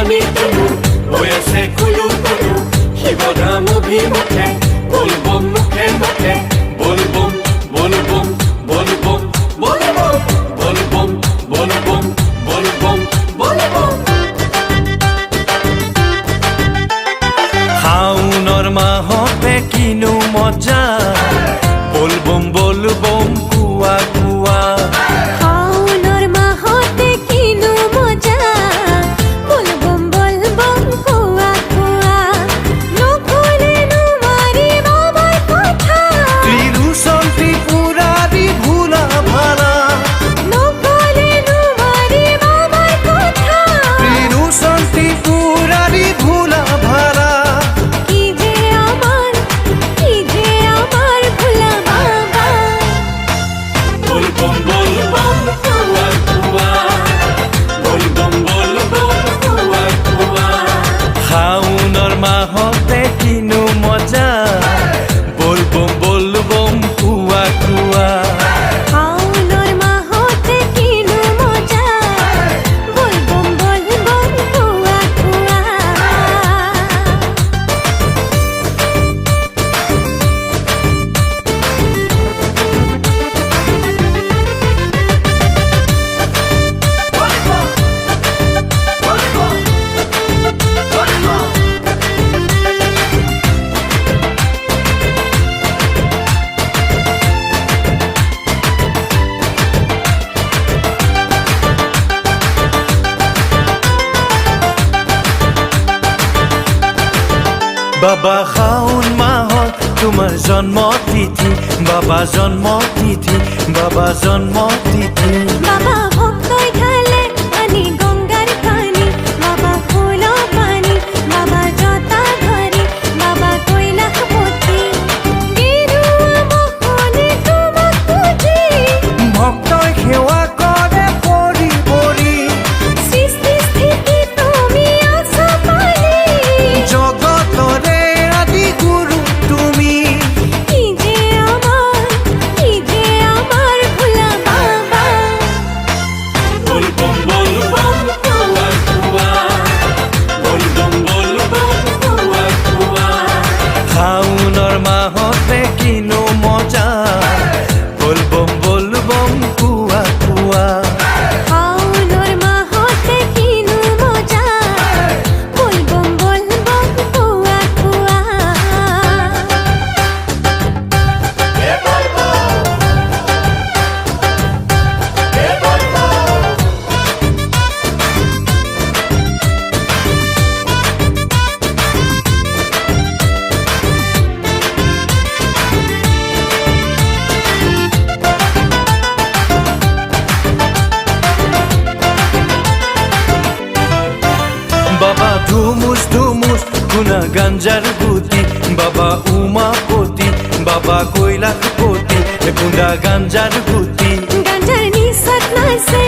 পানী তুলো হৈ আছে কুলু কুলু শিৱধাম অভিমুখে বলবম মুখে মুখে বলবম বলবম বলবম বলবম বলবম বলবম বলবম বলবম শাওনৰ মাহতে কিনো মজা বলবম বলবম কুয়া কুয়া শাওনৰ মাহতে কিনো মজা বলবম বলবম কুয়া কুয়া নকলে নোৱাৰি বাবাৰ কথা ত্ৰিলোচন ত্ৰিপুৰাৰী ভোলা ভালা নকলে নোৱাৰি বাবাৰ কথা ত্ৰিলোচন ত্ৰিপুৰাৰী ভোলা ভালা কি যে আমাৰ ভোলা বাবা বলবম বলবম কুয়া কুয়া বলবম বলবম কুয়া কুয়া শাওনৰ মাহতে কিনো মজা বলবম বলবম কুয়া কুয়া শাওনৰ মাহতে কিনো মজা বলবম বলবম কুয়া কুয়া বাবা শাওন মাহত তোমাৰ জন্ম তিথি বাবা জন্ম তিথি বাবা জন্ম তিথি বাবা ভক্তই ঢালে পানী গংগাৰ পানী বাবা ফুল পানী বাবা জতা ধৰি বাবা কৈলাশপতি গেৰুৱা বসনে তোমাক পুজি ভক্তই সেৱা কৰে পৰি পৰি সৃষ্টি স্থিতি তুমি আছা পালি জগতৰে আদি গুৰু তুমি কি যে আমাৰ ভোলা বাবা বলবম বলবম কুয়া কুয়া বলবম বলবম কুয়া কুয়া শাওনৰ মাহতে কিনো মজা বলবম বলবম কুয়া কুয়া শাওনৰ মাহতে কিনো মজা বলবম বলবম কুয়া কুয়া বাবা ধুমুস ধুমুস গুনা গাঞ্জার গুটি বাবা উমাপতি বাবা কৈলাশপতি গুনা গাঞ্জার গুটি গাঞ্জার নিচাত নাচে